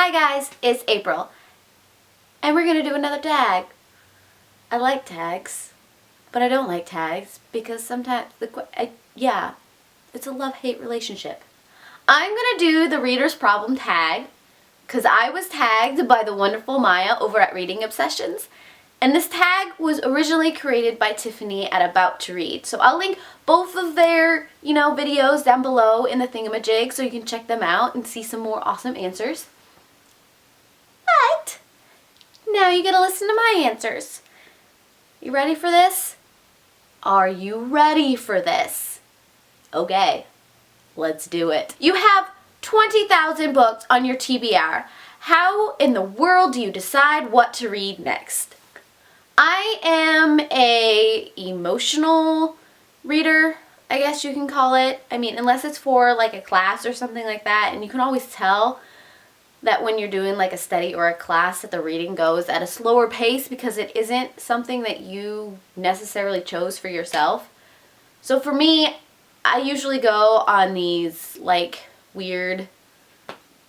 Hi guys, it's April, and we're gonna do another tag. I like tags, but I don't like tags because sometimes it's a love-hate relationship. I'm gonna do the reader's problem tag because I was tagged by the wonderful Maya over at Reading Obsessions, and this tag was originally created by Tiffany at About to Read. So I'll link both of their, videos down below in the thingamajig so you can check them out and see some more awesome answers. But now you get to listen to my answers. You ready for this? Are you ready for this? Okay, let's do it. You have 20,000 books on your TBR. How in the world do you decide what to read next? I am a emotional reader, I guess you can call it. I mean, unless it's for like a class or something like that, and you can always tell that when you're doing like a study or a class that the reading goes at a slower pace because it isn't something that you necessarily chose for yourself. So for me, I usually go on these like weird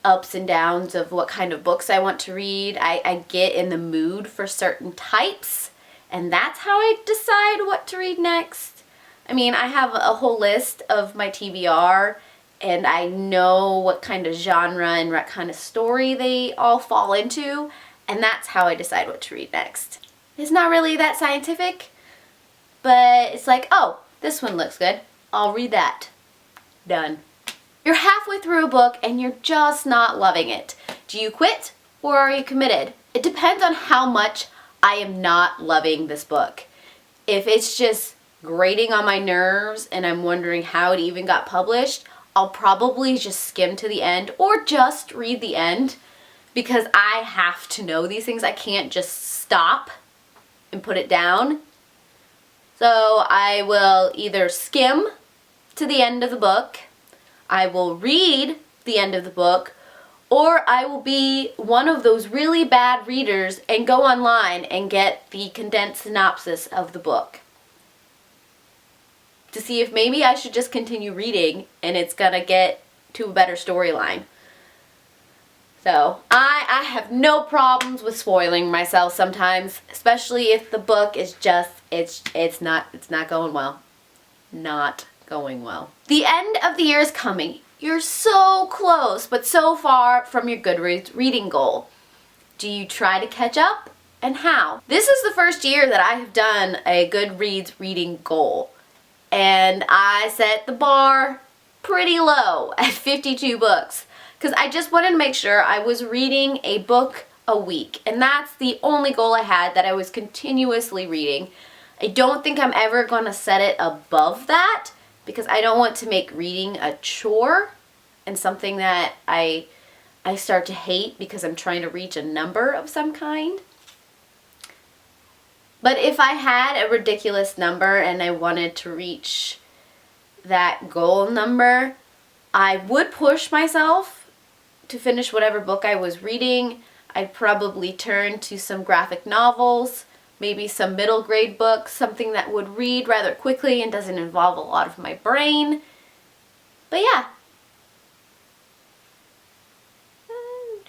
ups and downs of what kind of books I want to read. I get in the mood for certain types, and that's how I decide what to read next. I mean, I have a whole list of my TBR, and I know what kind of genre and what kind of story they all fall into, and that's how I decide what to read next. It's not really that scientific, but it's like, oh, this one looks good. I'll read that. Done. You're halfway through a book and you're just not loving it. Do you quit or are you committed? It depends on how much I am not loving this book. If it's just grating on my nerves and I'm wondering how it even got published, I'll probably just skim to the end or just read the end because I have to know these things. I can't just stop and put it down. So I will either skim to the end of the book, I will read the end of the book, or I will be one of those really bad readers and go online and get the condensed synopsis of the book to see if maybe I should just continue reading and it's gonna get to a better storyline. So I have no problems with spoiling myself sometimes, especially if the book is just, it's not going well. Not going well. The end of the year is coming. You're so close, but so far from your Goodreads reading goal. Do you try to catch up, and how? This is the first year that I have done a Goodreads reading goal, and I set the bar pretty low at 52 books because I just wanted to make sure I was reading a book a week, and that's the only goal I had, that I was continuously reading. I don't think I'm ever going to set it above that because I don't want to make reading a chore and something that I start to hate because I'm trying to reach a number of some kind. But if I had a ridiculous number and I wanted to reach that goal number, I would push myself to finish whatever book I was reading. I'd probably turn to some graphic novels, maybe some middle grade books, something that would read rather quickly and doesn't involve a lot of my brain. But yeah.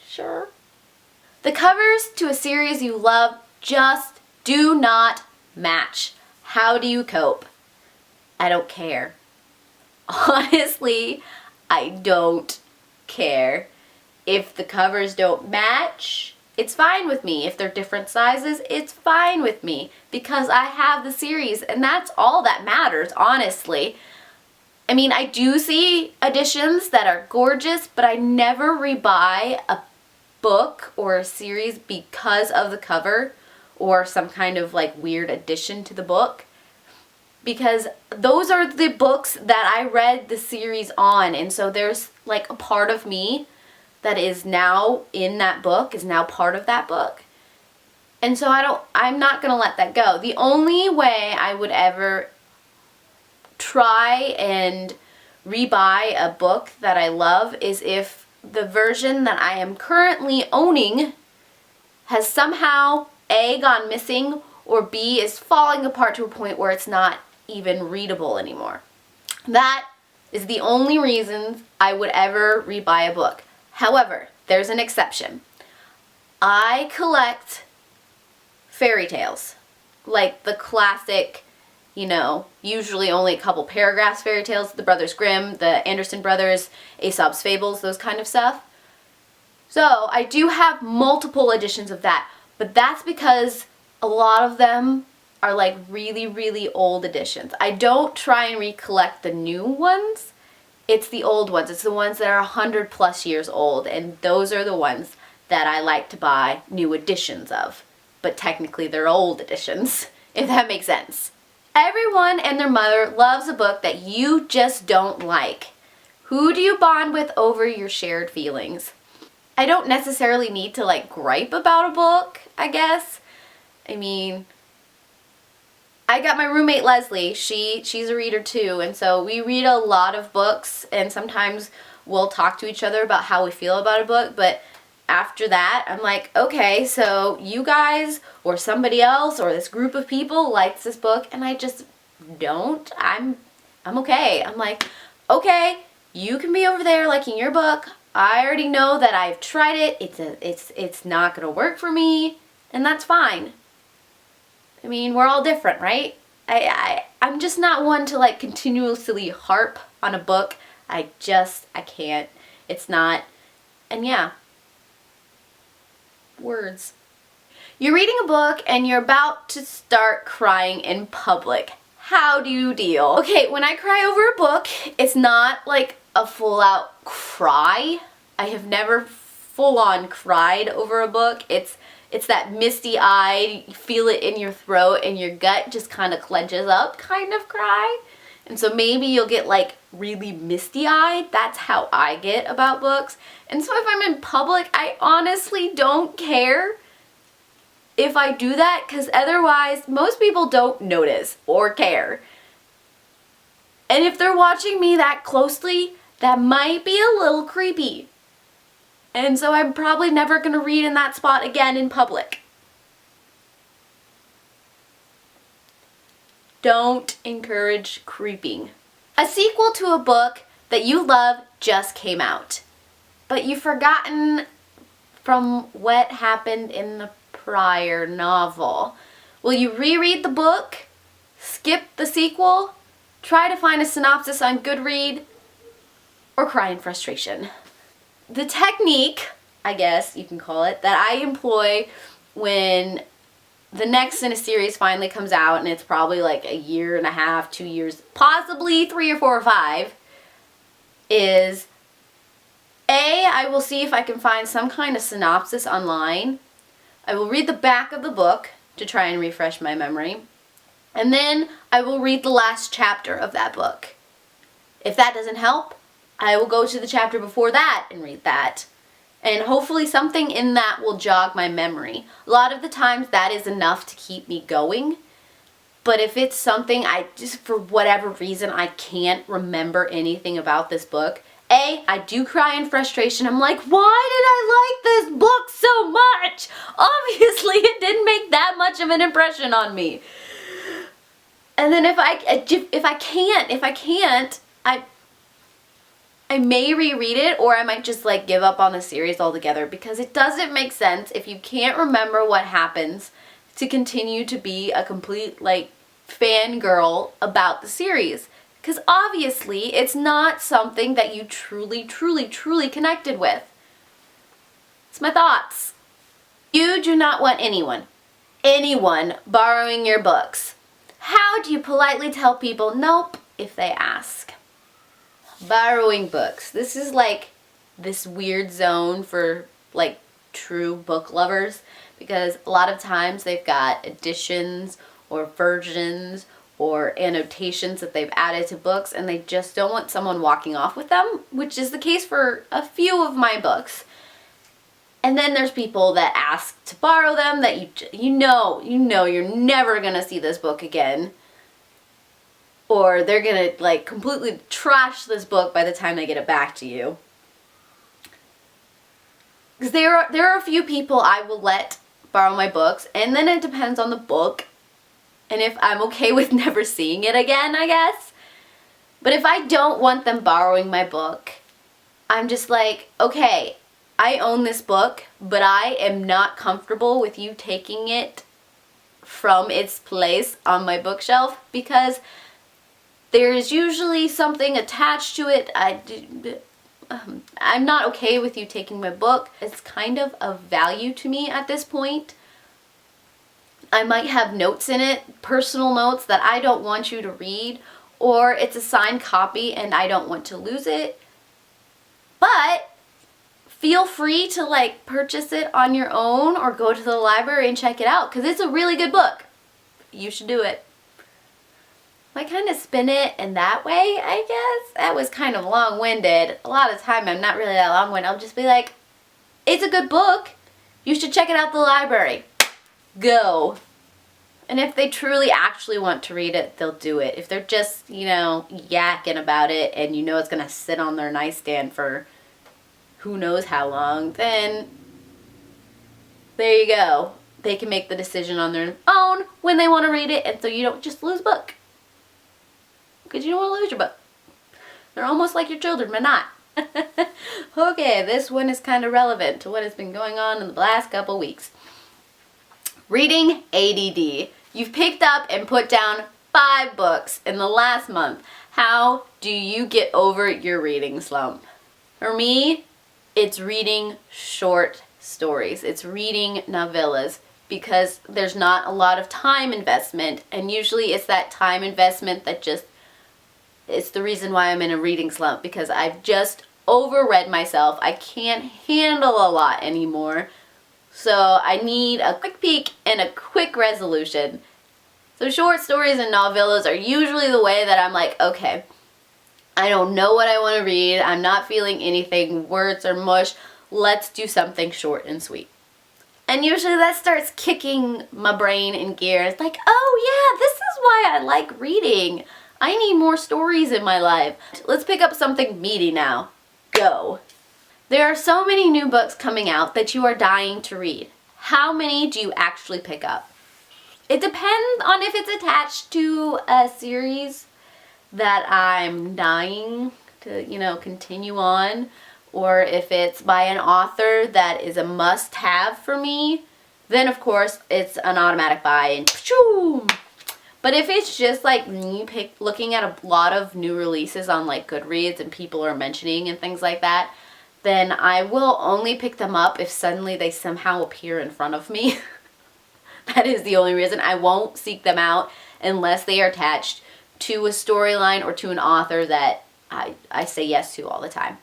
Sure. The covers to a series you love just do not match. How do you cope? I don't care. Honestly, I don't care. If the covers don't match, it's fine with me. If they're different sizes, it's fine with me because I have the series, and that's all that matters, honestly. I mean, I do see editions that are gorgeous, but I never rebuy a book or a series because of the cover or some kind of like weird addition to the book, because those are the books that I read the series on, and so there's like a part of me that is now in that book, is now part of that book. And so I'm not going to let that go. The only way I would ever try and rebuy a book that I love is if the version that I am currently owning has somehow A, gone missing, or B, is falling apart to a point where it's not even readable anymore. That is the only reason I would ever rebuy a book. However, there's an exception. I collect fairy tales, like the classic, usually only a couple paragraphs fairy tales, the Brothers Grimm, the Anderson brothers, Aesop's Fables, those kind of stuff. So I do have multiple editions of that, but that's because a lot of them are like really, really old editions. I don't try and recollect the new ones. It's the old ones. It's the ones that are 100+ years old, and those are the ones that I like to buy new editions of. But technically they're old editions, if that makes sense. Everyone and their mother loves a book that you just don't like. Who do you bond with over your shared feelings? I don't necessarily need to like gripe about a book, I guess. I mean, I got my roommate Leslie, she's a reader too, and so we read a lot of books, and sometimes we'll talk to each other about how we feel about a book, but after that, I'm like, okay, so you guys or somebody else or this group of people likes this book, and I just don't. I'm okay. I'm like, okay, you can be over there liking your book. I already know that I've tried it. It's not gonna work for me, and that's fine. I mean, we're all different, right? I'm just not one to like continuously harp on a book. I can't. It's not, and yeah. Words. You're reading a book and you're about to start crying in public. How do you deal? Okay, when I cry over a book, it's not like a full-out cry. I have never full-on cried over a book. It's that misty-eyed, you feel it in your throat and your gut just kind of clenches up kind of cry. And so maybe you'll get like really misty-eyed. That's how I get about books. And so if I'm in public, I honestly don't care if I do that, because otherwise most people don't notice or care. And if they're watching me that closely, that might be a little creepy. And so I'm probably never going to read in that spot again in public. Don't encourage creeping. A sequel to a book that you love just came out, but you've forgotten from what happened in the prior novel. Will you reread the book, skip the sequel, try to find a synopsis on Goodreads, or cry in frustration? The technique, I guess you can call it, that I employ when the next in a series finally comes out, and it's probably like 1.5 years, 2 years, possibly 3 or 4 or 5, is I will see if I can find some kind of synopsis online. I will read the back of the book to try and refresh my memory. And then I will read the last chapter of that book. If that doesn't help, I will go to the chapter before that and read that. And hopefully something in that will jog my memory. A lot of the times that is enough to keep me going. But if it's something I just, for whatever reason, I can't remember anything about this book, I do cry in frustration. I'm like, why did I like this book so much? Obviously it didn't make that much of an impression on me. And then if I can't, I may reread it, or I might just like give up on the series altogether, because it doesn't make sense if you can't remember what happens to continue to be a complete like fangirl about the series. Because obviously it's not something that you truly connected with. It's my thoughts. You do not want anyone borrowing your books. How do you politely tell people nope if they ask? Borrowing books. This is like this weird zone for like true book lovers, because a lot of times they've got editions or versions or annotations that they've added to books, and they just don't want someone walking off with them, which is the case for a few of my books. And then there's people that ask to borrow them that you know you're never gonna see this book again, or they're gonna like completely trash this book by the time they get it back to you. Because there are a few people I will let borrow my books, and then it depends on the book and if I'm okay with never seeing it again, I guess. But if I don't want them borrowing my book, I'm just like, okay, I own this book, but I am not comfortable with you taking it from its place on my bookshelf because there's usually something attached to it. I'm not okay with you taking my book. It's kind of value to me at this point. I might have notes in it, personal notes that I don't want you to read, or it's a signed copy and I don't want to lose it. But feel free to like purchase it on your own or go to the library and check it out because it's a really good book. You should do it. I kind of spin it in that way, I guess. That was kind of long-winded. A lot of the time I'm not really that long-winded. I'll just be like, it's a good book. You should check it out at the library. Go. And if they truly actually want to read it, they'll do it. If they're just, yakking about it and you know it's going to sit on their nightstand for who knows how long, then there you go. They can make the decision on their own when they want to read it, and so you don't just lose a book. Because you don't want to lose your book. They're almost like your children, but not. Okay, this one is kind of relevant to what has been going on in the last couple weeks. Reading ADD. You've picked up and put down 5 books in the last month. How do you get over your reading slump? For me, it's reading short stories. It's reading novellas because there's not a lot of time investment, and usually it's that time investment that it's the reason why I'm in a reading slump, because I've just overread myself. I can't handle a lot anymore. So I need a quick peek and a quick resolution. So short stories and novellas are usually the way that I'm like, okay, I don't know what I want to read. I'm not feeling anything. Words are mush. Let's do something short and sweet. And usually that starts kicking my brain in gear. It's like, oh yeah, this is why I like reading. I need more stories in my life. Let's pick up something meaty now. Go. There are so many new books coming out that you are dying to read. How many do you actually pick up? It depends on if it's attached to a series that I'm dying to, continue on, or if it's by an author that is a must-have for me, then of course it's an automatic buy and pshoo! But if it's just like me looking at a lot of new releases on like Goodreads and people are mentioning and things like that, then I will only pick them up if suddenly they somehow appear in front of me. That is the only reason. I won't seek them out unless they are attached to a storyline or to an author that I say yes to all the time.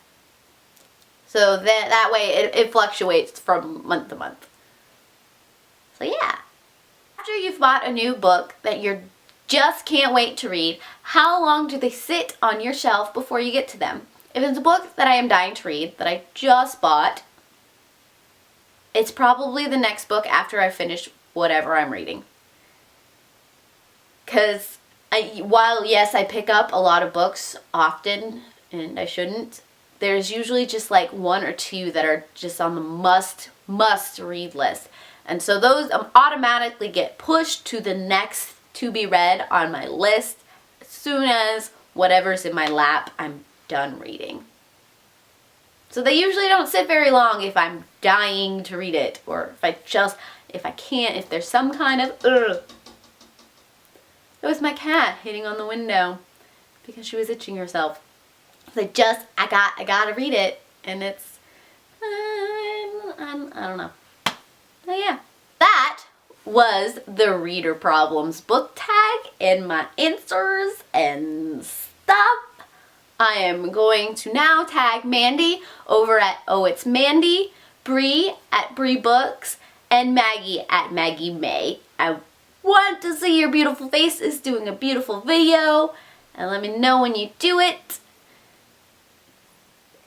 So that way it fluctuates from month to month. So yeah. After you've bought a new book that you just can't wait to read, how long do they sit on your shelf before you get to them? If it's a book that I am dying to read, that I just bought, it's probably the next book after I finish whatever I'm reading. Because while, yes, I pick up a lot of books often, and I shouldn't, there's usually just like 1 or 2 that are just on the must read list. And so those automatically get pushed to the next to be read on my list as soon as whatever's in my lap I'm done reading. So they usually don't sit very long if I'm dying to read it, or if there's some kind of, It was my cat hitting on the window because she was itching herself. I gotta read it, and it's, I don't know. Oh yeah. That was the Reader Problems book tag and my answers and stuff. I am going to now tag Mandy over at Oh It's Mandy, Bree at Bree Books, and Maggie at Maggie May. I want to see your beautiful faces doing a beautiful video, and let me know when you do it.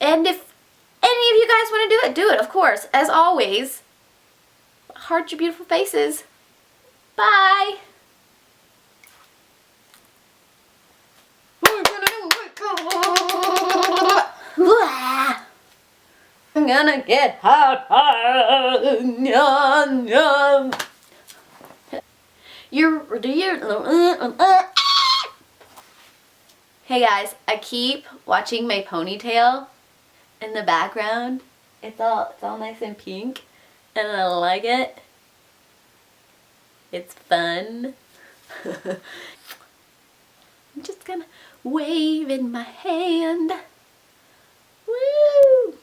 And if any of you guys want to do it, of course. As always, heart your beautiful faces. Bye. I'm gonna get hot. Hey guys, I keep watching my ponytail in the background, It's all nice and pink, and I like it. It's fun. I'm just gonna wave in my hand. Woo!